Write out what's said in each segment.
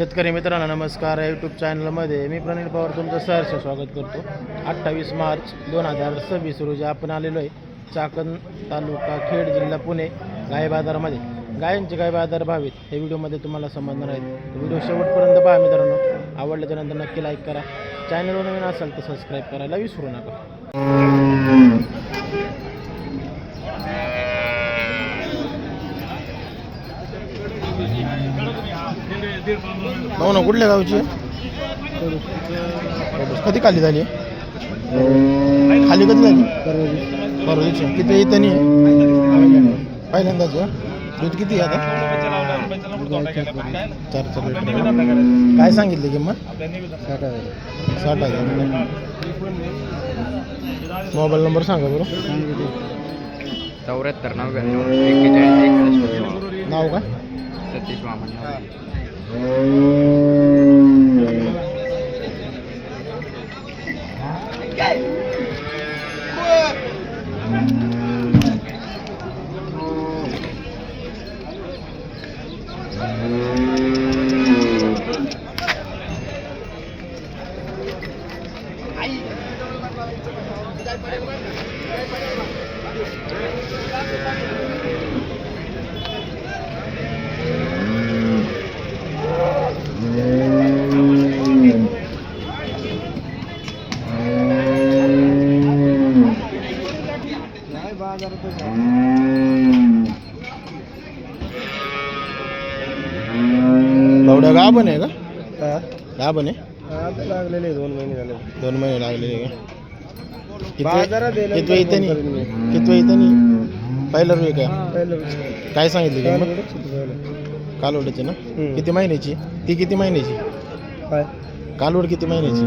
शेतकरी मित्रांनो नमस्कार. यूट्यूब चॅनलमध्ये मी प्रणील पवार तुमचं सहर्ष स्वागत करतो. 28 मार्च 2026 रोजी आपण आलेलो आहे चाकण तालुका खेड जिल्हा पुणे गाय बाजारामध्ये. गायांचे काय बाजार भाव आहेत हे व्हिडिओमध्ये तुम्हाला समजणार आहेत. व्हिडिओ शेवटपर्यंत पहा मित्रांनो. आवडल्याच्यानंतर नक्की लाईक करा. चॅनलवर नवीन असाल तर सबस्क्राईब करायला विसरू नका. भाऊ ना कुठल्या गावची कधी खाली झाली खाली कधी झाली परवाची किती इथं नाही पहिल्यांदाच दूध किती आहे आता 4 लिटर. काय सांगितली किंमत 60,000. मोबाईल नंबर सांगा बरं. 74 99 41 61. नाव काय सतीश मामन. बावड्या गाभण आहे का गाभण आहे लागलेले 2 महिने झाले. 2 महिने लागलेले बाजारात कितव्या इथं पहिला रुई काय सांगितली किंमत कालवडीची ना किती महिन्याची ती किती महिन्याची कालवड किती महिन्याची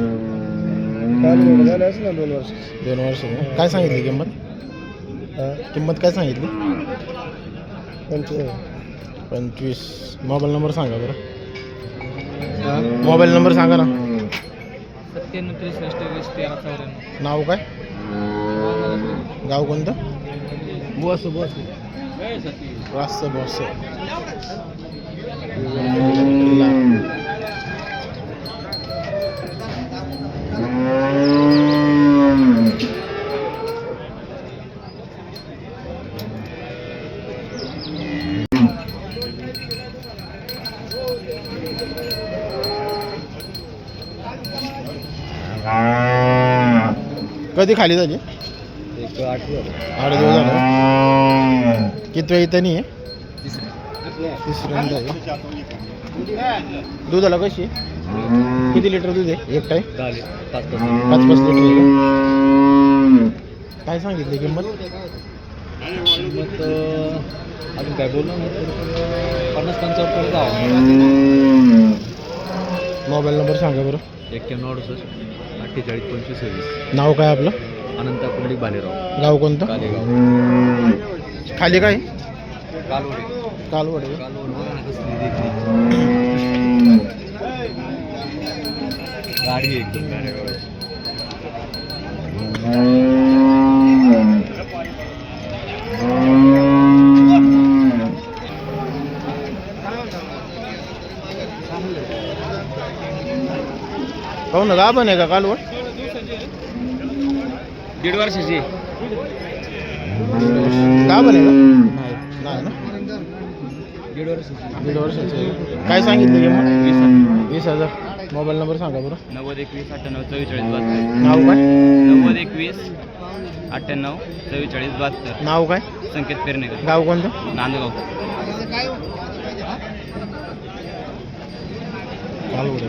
झाले असेल ना 2 वर्ष. 2 वर्ष काय सांगितली किंमत काय सांगितली 25. मोबाईल नंबर सांगा बरं. मोबाईल नंबर सांगा ना. 97 63 20 13 94. नाव काय गाव कोणतं बॉस रास्त बॉस. कधी खाली झाली 8 दिवस झाले. किती वेळ इथं नाही आहे तिसऱ्यांदा आहे. दुधाला कशी किती लिटर दूध आहे एक टाईम 5-5 लिटर आहे. काय सांगितली किंमत अजून काय बोललो 50-55. मोबाईल नंबर सांगा बरं. 91 48 25 नाव काय आपलं अनंत कुंडलिक भालेराव. गाव कोणतं कालेगाव. खाली काय कालवडे कालवड गाडी एकदम कारेगाव. हो ना गाभण आहे का कालवड 1.5 वर्षाची गाभण आहे का नाही ना 1.5 वर्षाची 1.5 वर्षाची आहे. काय सांगितलं किंमत 20,000. मोबाईल नंबर सांगा बरं. 90 21 98 44 72. नाव काय 90 21 98 44 72. नाव काय संकेत पेरणेकर. गाव कोणतं नांदगाव.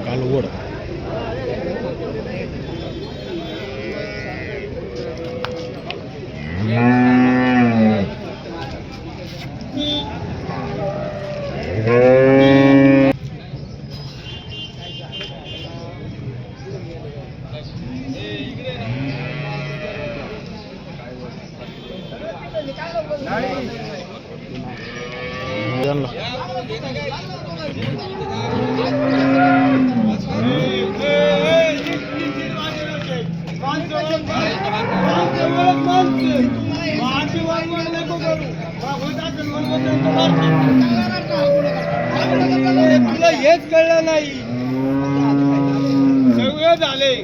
कालवड नाही सगळं झाले.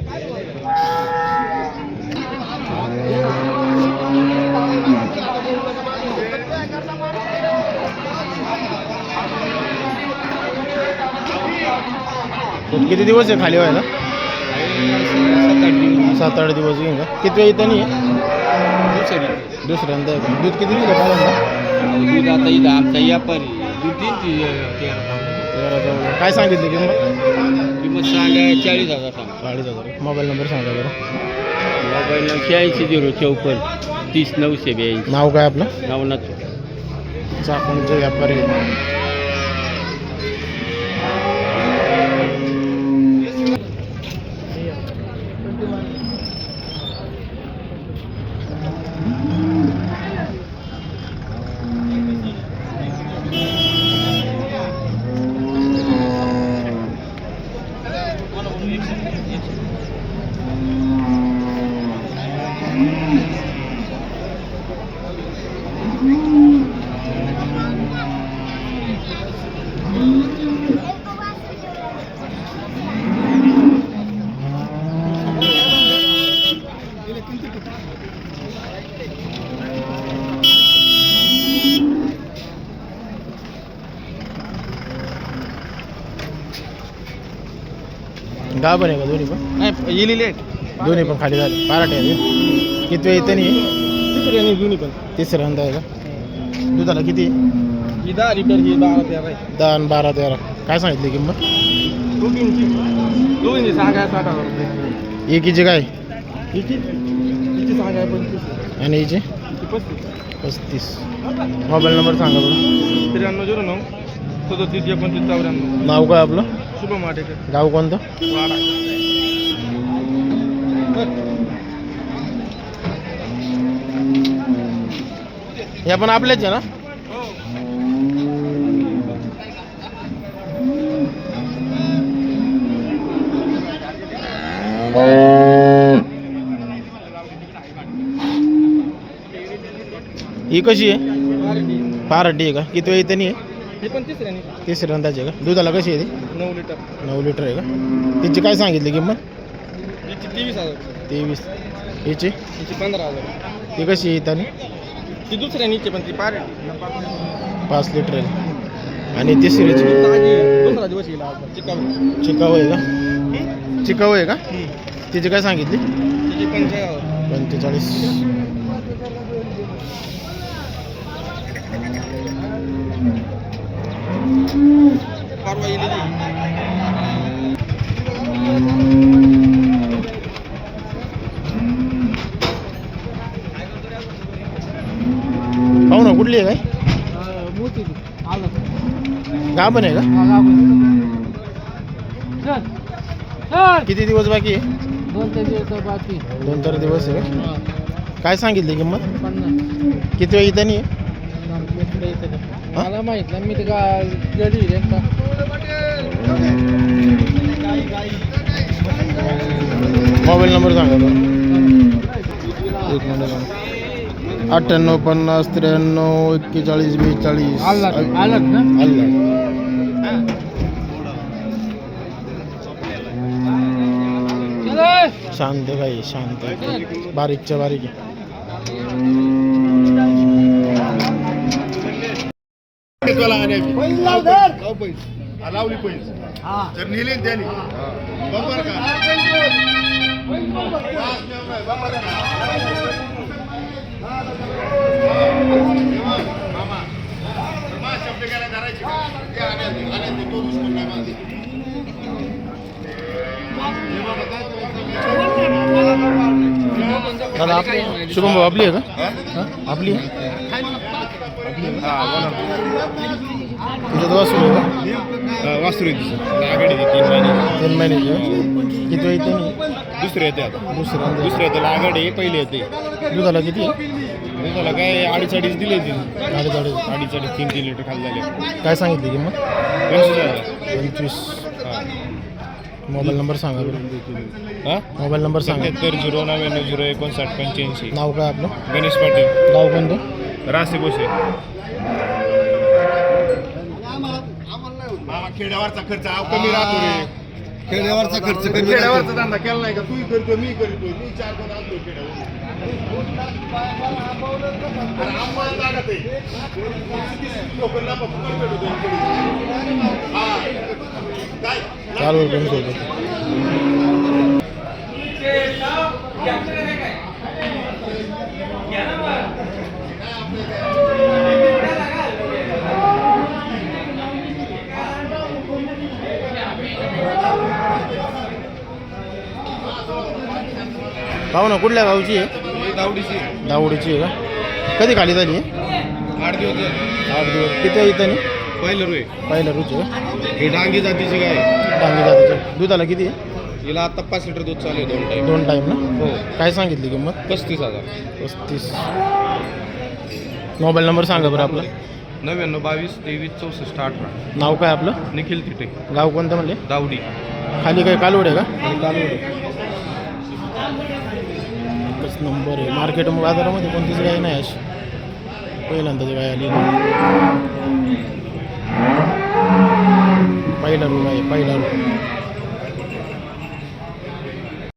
किती दिवस आहे खाली व्हायला? 7-8 दिवस घेईन का? किती वेळ इथं नाही दुसऱ्यांदा आहे का? दूध किती दिलं पहिल्यांदा? दूध आता इथं आमचा व्यापारी दूध तीन काय सांगितलं किंमत? किंमत सांगा 40,000 सांगा. 40,000. मोबाईल नंबर सांगा बरं. मोबाईल 86 054 30 982. नाव काय आपलं? नवनाथ चाकणचे व्यापारी आहेत. गाव पण आहे का दोन्ही पण? नाही येलेले दोन्ही पण खाली झाले. पाराटे आहे. किती वेळ इथं नाही? तिसऱ्याने दोन्ही पण तिसऱ्यांदा आहे का? दुधाला किती? ही 10 लिटर ही 12-13 आहे. 10 आणि 12 13. काय सांगितली किंमत? दोघींची सांगाय 60,000 रुपये. एकीची काय? हिची सांगाय 25 आणि हिची? 35. मोबाईल नंबर सांगा बरं. 9309 37 29 94. नाव काय आपलं? शुभम आटेकर गाव कोणतं? वाडा. हे पण आपल्याच आहे ना? ही कशी आहे? पार्टी आहे का? किती वेळ इथं नाही आहे? हे पण तिसऱ्याने तिसऱ्यांदाच आहे का? दुधाला कशी आहे ती? 9 लिटर. 9 लिटर आहे का? तिची काय सांगितली किंमत? हिची 23,000. 23. हिची? हिची 15,000. ती कशी आहे इथं? ती दुसऱ्यानीची पण ती पार्टी 5 लिटर आहे. आणि तिसरीची? दुसरा दिवस येईल आज चिकाऊ. चिकाऊ आहे का? चिकाऊ आहे का? तिची काय सांगितली? तिची 45,000. 45. परवा येलेली. पाहू ना कुठली आहे काय? मोठी आलं गाभण आहे का? किती दिवस बाकी आहे? 2-3 दिवस बाकी. 2-4 दिवस आहे का? काय सांगितली किंमत? 50. किती वेळ इथं नाही आहे? मला माहित नाही मी ते गडी मोबाईल नंबर सांगा बरं. 1 मिनिट. 98 50 93 41 42. आलं ना? आलं. शांत काही शांत बारीकच्या बारीक आहे. लावली पैसे तर नेले त्यांनी बरोबर का? शब्द घ्यायला धरायची दादा आपली शुभम भाऊ आपली आहे का? आपली आहे? तुझ्यात वासरू आहे का? वासरू आहे तिचं आघाडी 3 महिने 3 महिन्याची आहे. किती वेळ इथं नाही? दुसरे येते आता दुसऱ्यांदा. दुसरे येते आघाडी पहिले येते दुधाला किती आहे? त्याला काय 2.5 दिले तिने 2.5. 3 लिटर खाली झाले काय सांगितली किंमत? 25,000. 25. मोबाईल नंबर सांगा बरं. हा मोबाईल नंबर सांगा. 77 नाव काय आपलं? गणेश पाटील गाव कोणतं? रासे बोसे खेड्यावरचा खर्च कमी राहतो रे. खेड्यावरचा खर्च कमी राहतो. खेड्यावरचा धंदा केला नाही का? तूही करतो, मी करतोय, मी 4 कोण आणतो खेड्यावर. अरे आम्हाला लागत आहे. लोकांना फक्त भेटतो. हा. काय? चालू पण सोबत पाहू ना कुठल्या गावची आहे? दावडीची दावडीची आहे का? कधी खाली झाली आहे? 8 दिवस झाले. 8 दिवस. किती आहे इथं? पहिलं रोय पहिलं रुची का? ही डांगी जातीची गाय आहे. डांगी जातीचं. दुधाला किती आहे? हिला आता 5 लिटर दूध चालू आहे 2 टाइम. 2 टाईम ना? हो. काय सांगितली किंमत? 35,000. 35. मोबाईल नंबर सांगा बरं आपला. 99 22 23 64 18. नाव काय आपलं? निखिल तिटे, गाव कोणतं म्हणले? दावडी. खाली काय कालवड आहे का? कालवड. एकच नंबर आहे. मार्केट बाजारामध्ये कोणतीच गाय नाही अशी. पहिल्यांदाच गाय आली. पहिला रूम आहे, पहिला रूम.